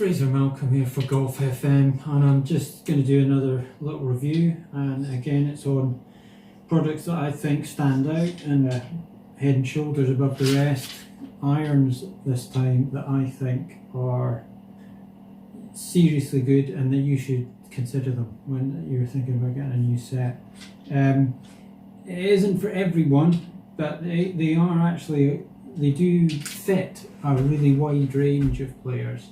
Fraser Malcolm here for Golf FM, and I'm just going to do another little review, and again it's on products that I think stand out and are head and shoulders above the rest. Irons this time that I think are seriously good and that you should consider them when you're thinking about getting a new set. It isn't for everyone, but they are actually, they do fit a really wide range of players.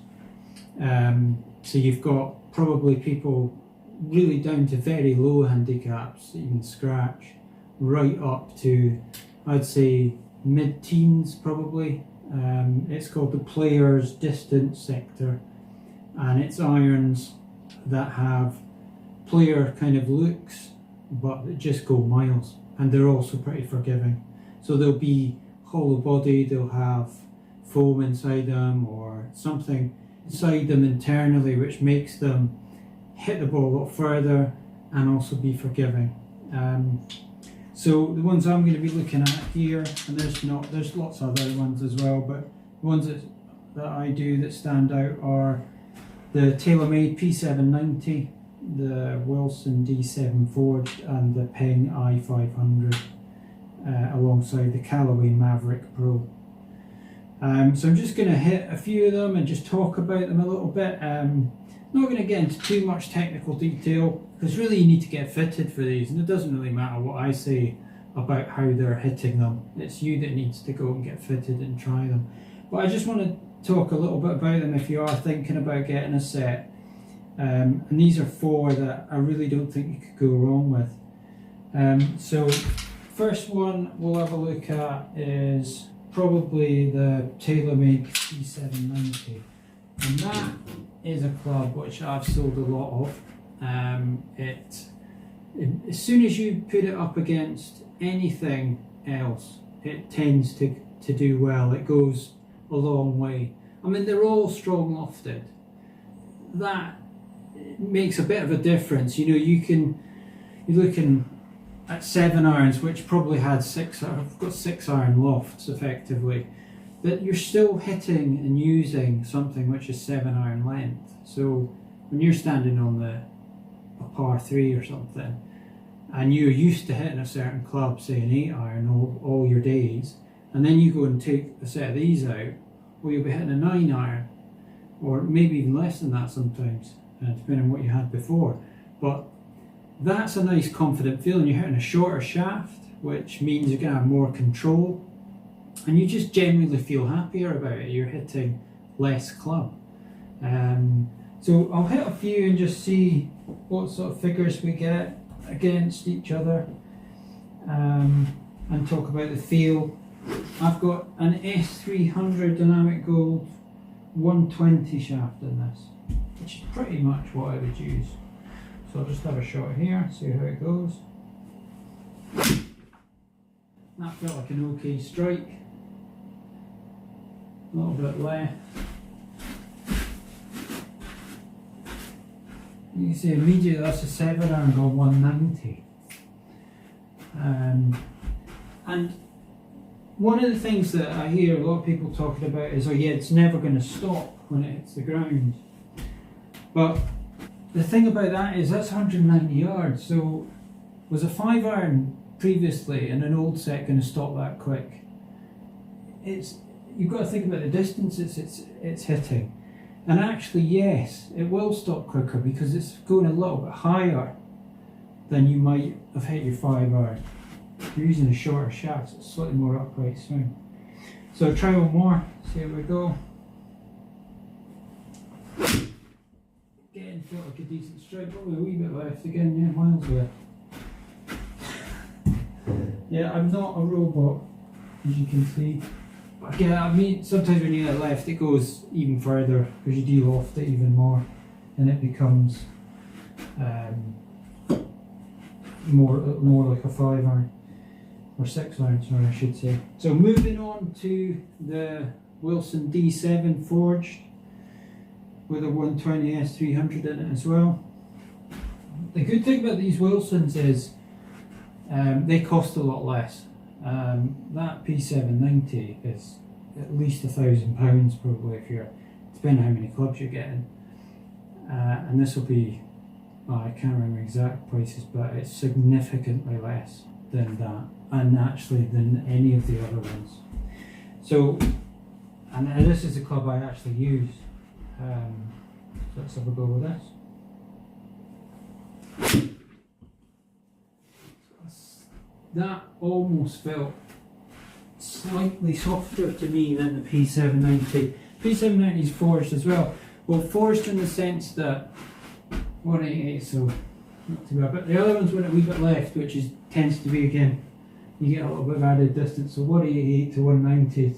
So you've got probably people really down to very low handicaps, even scratch, right up to, I'd say, mid-teens probably. It's called the Players Distance Sector, and it's irons that have player kind of looks but that just go miles, and they're also pretty forgiving. So they'll be hollow body, they'll have foam inside them or something inside them internally which makes them hit the ball a lot further and also be forgiving. So the ones I'm going to be looking at here, and there's lots of other ones as well, but the ones that I do that stand out are the Taylormade P790, the Wilson D7 Forged, and the Ping I500, alongside the Callaway Mavrik Pro. So I'm just going to hit a few of them and just talk about them a little bit. Not going to get into too much technical detail, because really you need to get fitted for these, and it doesn't really matter what I say about how they're hitting them. It's you that needs to go and get fitted and try them. But I just want to talk a little bit about them if you are thinking about getting a set. And these are four that I really don't think you could go wrong with. So first one we'll have a look at is probably the Taylormade P790, and that is a club which I've sold a lot of. As soon as you put it up against anything else, it tends to do well. It goes a long way. I mean, they're all strong lofted. That makes a bit of a difference. You know, you're looking at 7 irons, which probably had I've got 6 iron lofts effectively, but you're still hitting and using something which is 7 iron length. So when you're standing on a par 3 or something, and you're used to hitting a certain club, say an 8 iron all your days, and then you go and take a set of these out, well, you'll be hitting a 9 iron, or maybe even less than that sometimes, depending on what you had before. But that's a nice confident feeling. You're hitting a shorter shaft, which means you're going to have more control, and you just generally feel happier about it. You're hitting less club. So I'll hit a few and just see what sort of figures we get against each other, and talk about the feel. I've got an S300 Dynamic Gold 120 shaft in this, which is pretty much what I would use. So I'll just have a shot here, see how it goes. That felt like an okay strike. A little bit left. You can see immediately that's a 7 iron gone 190. And one of the things that I hear a lot of people talking about is, oh yeah, it's never going to stop when it hits the ground. But the thing about that is that's 190 yards, so was a 5 iron previously in an old set going to stop that quick? You've got to think about the distance it's hitting. And actually, yes, it will stop quicker because it's going a little bit higher than you might have hit your 5 iron. If you're using a shorter shaft, it's a slightly more upright swing. So try one more, see how we go. Again, felt like a decent strike, probably a wee bit left again, yeah, miles left. Yeah, I'm not a robot, as you can see. Yeah, I mean, sometimes when you hit left, it goes even further because you de-loft it even more, and it becomes more like a 5 iron, or 6 iron, sorry, I should say. So moving on to the Wilson D7 Forged with a 120 S300 in it as well. The good thing about these Wilsons is they cost a lot less. That P790 is at least £1,000 probably, if you're depending on how many clubs you're getting. And this will be, well, I can't remember exact prices, but it's significantly less than that, and actually than any of the other ones. So, and this is the club I actually use. So let's have a go with this. That almost felt slightly softer to me than the P790. P790 is forged as well. Well, forged in the sense that 188, so not too bad. But the other one's went a wee bit left, which tends to be, again, you get a little bit of added distance. So 188 to 190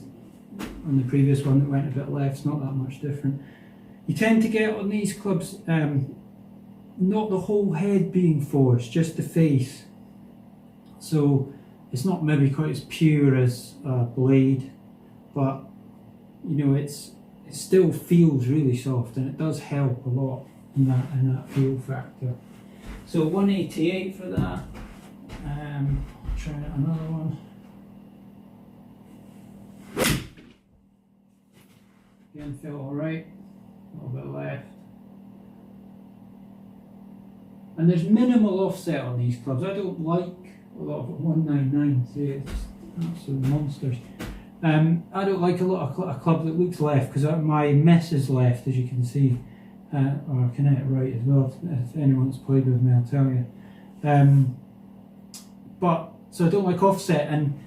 on the previous one that went a bit left, it's not that much different. You tend to get on these clubs, not the whole head being forged, just the face. So it's not maybe quite as pure as a blade, but you know, it still feels really soft, and it does help a lot in that feel factor. So 188 for that. Try another one. Again, felt alright. A little bit left. And there's minimal offset on these clubs. I don't like a lot of 199, see, it's absolute monsters. I don't like a lot of a club that looks left, because my mess is left, as you can see, or Kinetic right as well. If anyone's played with me, I'll tell you. But so I don't like offset, and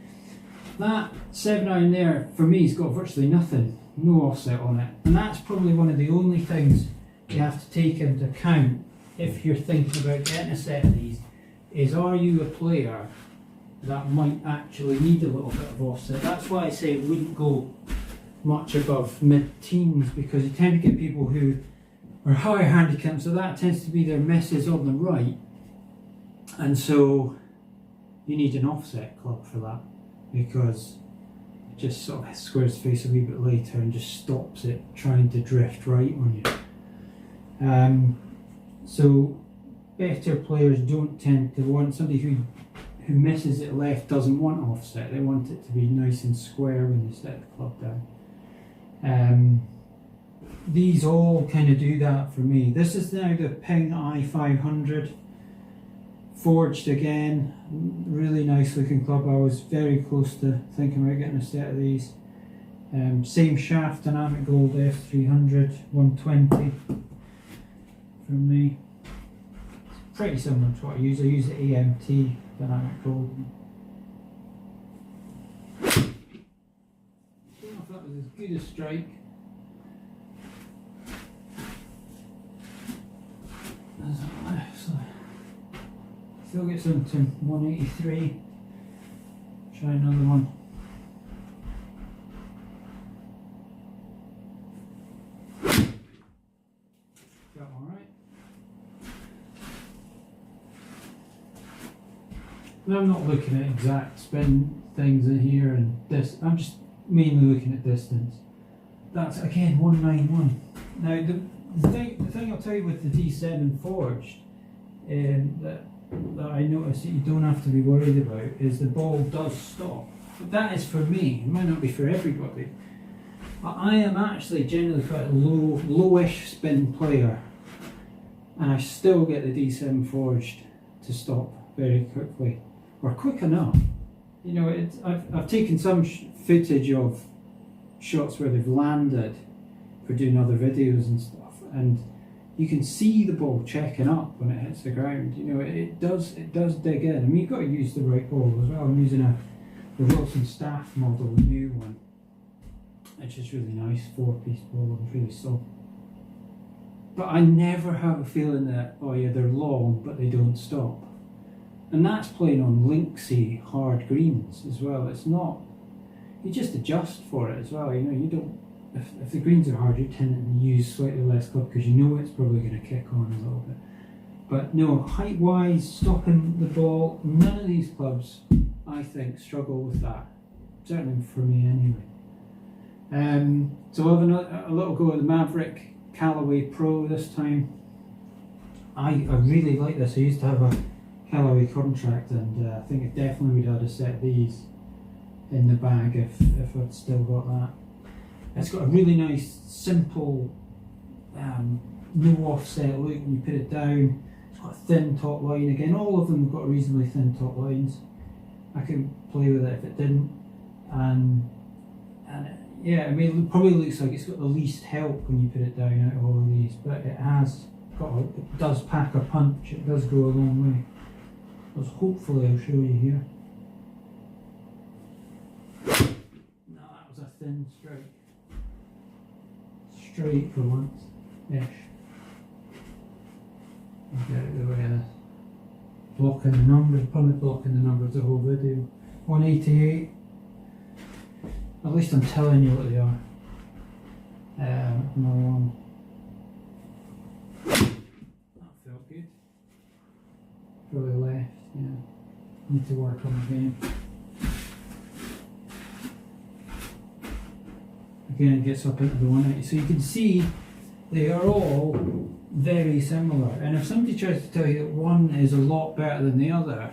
that 7 iron there for me has got virtually nothing, no offset on it, and that's probably one of the only things you have to take into account if you're thinking about getting a set of these. Is, are you a player that might actually need a little bit of offset? That's why I say it wouldn't go much above mid-teens, because you tend to get people who are higher handicap, so that tends to be their messes on the right, and so you need an offset club for that, because it just sort of squares the face a wee bit later and just stops it trying to drift right on you. So better players don't tend to want, somebody who misses it left doesn't want offset. They want it to be nice and square when they set the club down. These all kind of do that for me. This is now the Ping I500, forged again, really nice looking club. I was very close to thinking about getting a set of these. Same shaft, dynamic gold F300, 120 from me. Pretty similar to what I use. I use the AMT dynamic gold. I don't know if that was as good a strike as that left, so still gets into 183. Try another one. Got alright. Now I'm not looking at exact spin things in here and this. I'm just mainly looking at distance. That's again 191. Now the thing I'll tell you with the D7 forged that I notice that you don't have to be worried about is the ball does stop. But that is for me. It might not be for everybody. But I am actually generally quite a lowish spin player, and I still get the D7 forged to stop very quickly, or quick enough. You know, I've taken some footage of shots where they've landed for doing other videos and stuff, and you can see the ball checking up when it hits the ground. You know, it does dig in. I mean, you've got to use the right ball as well. I'm using the Wilson Staff model, the new one, which is really nice, 4-piece ball and really soft. But I never have a feeling that, oh yeah, they're long but they don't stop. And that's playing on linksy hard greens as well. It's not, you just adjust for it as well. You know, you don't, if the greens are hard, you tend to use slightly less club because you know it's probably going to kick on a little bit. But no, height wise, stopping the ball, none of these clubs I think struggle with that, certainly for me anyway. So we'll have a little go at the Maverick Callaway Pro this time. I really like this. I used to have a Callaway contract, and I think I definitely would have had a set of these in the bag if I'd still got that. It's got a really nice, simple, no offset look when you put it down. It's got a thin top line. Again, all of them have got reasonably thin top lines. I could play with it if it didn't. And yeah, I mean, it probably looks like it's got the least help when you put it down out of all of these, but it does pack a punch. It does go a long way. As hopefully I'll show you here. No, that was a thin strike. Straight for once, ish. I'll get out of the way of this. Blocking the numbers, probably blocking the numbers the whole video. 188. At least I'm telling you what they are. Another one. That felt good. Probably left, yeah. Need to work on the game. Again, it gets up into the 180. So you can see they are all very similar. And if somebody tries to tell you that one is a lot better than the other,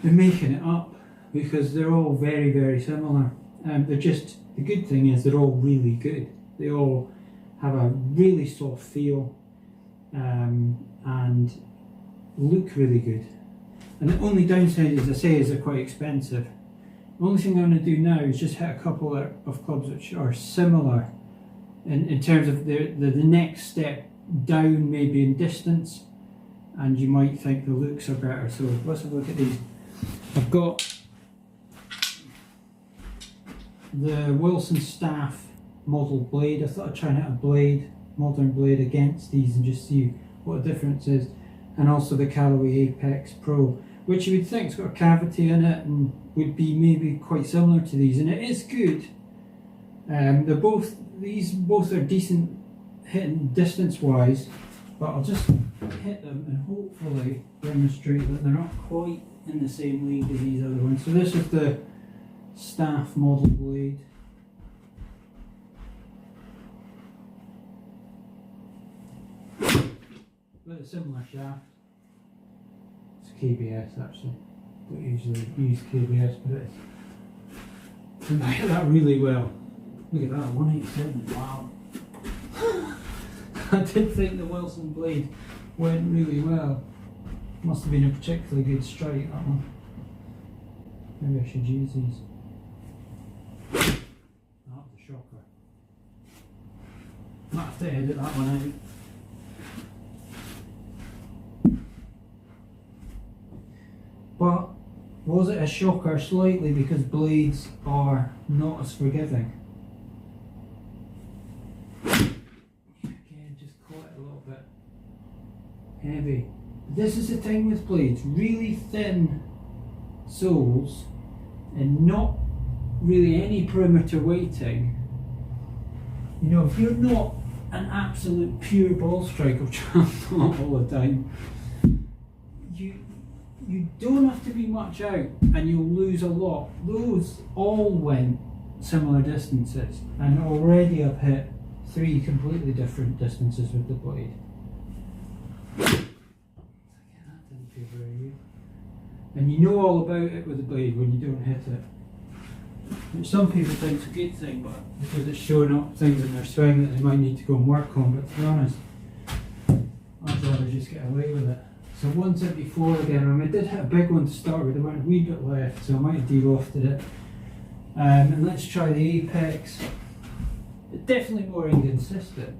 they're making it up, because they're all very, very similar. They're just, the good thing is they're all really good. They all have a really soft feel and look really good. And the only downside, as I say, is they're quite expensive. The only thing I'm going to do now is just hit a couple of clubs which are similar in terms of the next step down, maybe in distance, and you might think the looks are better. So let's have a look at these. I've got the Wilson Staff model blade. I thought I'd try and hit a blade, modern blade, against these and just see what the difference is. And also the Callaway Apex Pro, which you would think's got a cavity in it and would be maybe quite similar to these, and it is good. These both are decent hitting distance wise, but I'll just hit them and hopefully demonstrate that they're not quite in the same league as these other ones. So this is the Staff model blade. But a similar shaft. It's KBS actually. Don't usually use KBS, but it's. I hit that really well. Look at that, 187. Wow. I did think the Wilson blade went really well. Must have been a particularly good strike, that one. Maybe I should use these. That was a shocker. Might have to edit that one out. But was it a shocker? Slightly, because blades are not as forgiving. Again, just caught it a little bit heavy. This is the thing with blades, really thin soles and not really any perimeter weighting. You know, if you're not an absolute pure ball striker, which I'm not all the time, you don't have to be much out and you'll lose a lot. Those all went similar distances, and already I've hit 3 completely different distances with the blade. That didn't feel very good. And you know all about it with the blade when you don't hit it. Which some people think is a good thing, but because it's showing up things in their swing that they might need to go and work on. But to be honest, I'd rather just get away with it. So 174 again. I mean, I did hit a big one to start with. There went a wee bit left, so I might have de-lofted it. And let's try the Apex. It's definitely more inconsistent.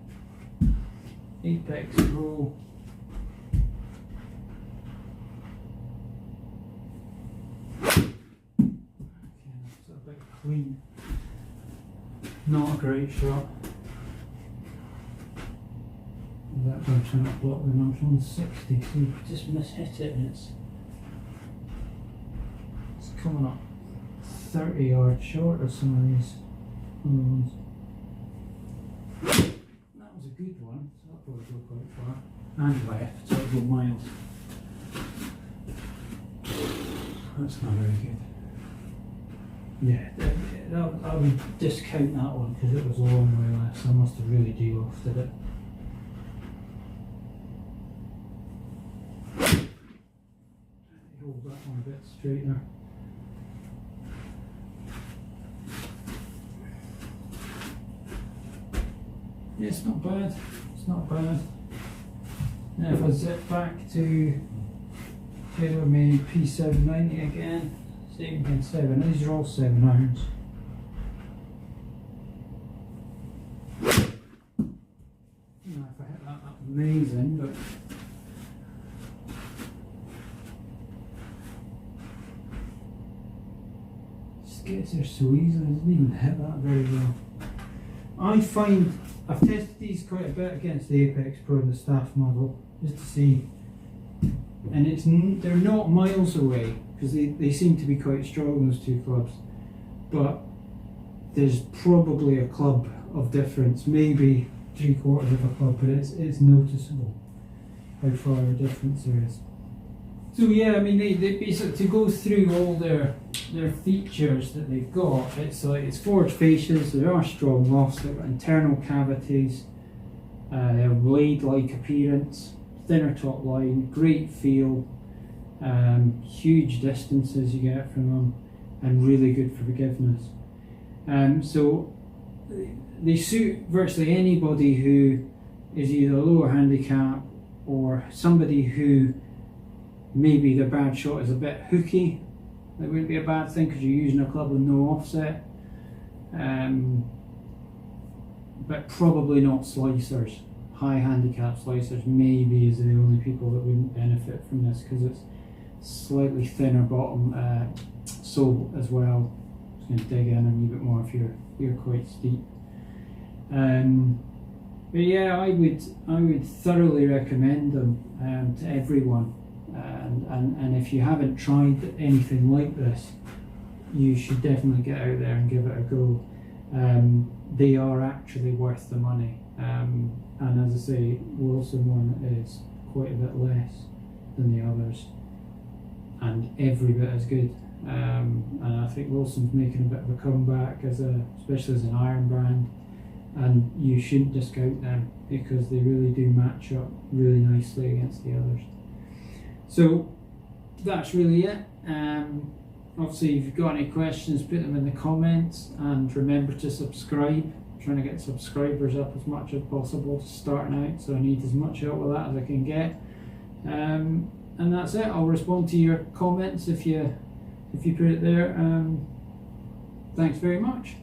Apex Pro. That's a bit clean. Not a great shot. That one trying to block the numbers. 160, so you just mishit it and it's coming up 30 yards short of some of these other ones. That was a good one, so that'll probably go quite far. And left, so it'll go miles. That's not very good. Yeah, I would discount that one because it was a long way less. I must have really de-lofted it. Hold that one a bit straighter. Yeah, it's not bad. It's not bad. Now if I zip back to Taylormade P790 again, same again, 7. These are all 7 irons. Now if I hit that, that's amazing, but just gets there so easily. I didn't even hit that very well. I find I've tested these quite a bit against the Apex Pro and the staff model just to see, and they're not miles away because they seem to be quite strong, those two clubs, but there's probably a club of difference, maybe 3/4 of a club, but it's noticeable how far a difference there is. So yeah, I mean they basically, to go through all their features that they've got, it's like it's forged fascias, there are strong lofts, they've got internal cavities, they have blade-like appearance, thinner top line, great feel, huge distances you get from them, and really good for forgiveness. So they suit virtually anybody who is either a lower handicap or somebody who maybe their bad shot is a bit hooky. That wouldn't be a bad thing because you're using a club with no offset, but probably not slicers. High handicap slicers maybe is the only people that wouldn't benefit from this because it's slightly thinner bottom sole as well. It's going to dig in a wee bit more if you're quite steep. But yeah, I would thoroughly recommend them to everyone. And if you haven't tried anything like this, you should definitely get out there and give it a go. They are actually worth the money, and as I say, Wilson one is quite a bit less than the others and every bit as good, and I think Wilson's making a bit of a comeback especially as an iron brand, and you shouldn't discount them because they really do match up really nicely against the others. So that's really it. Obviously, if you've got any questions, put them in the comments, and remember to subscribe. I'm trying to get subscribers up as much as possible starting out, so I need as much help with that as I can get. And that's it. I'll respond to your comments if you put it there. Thanks very much.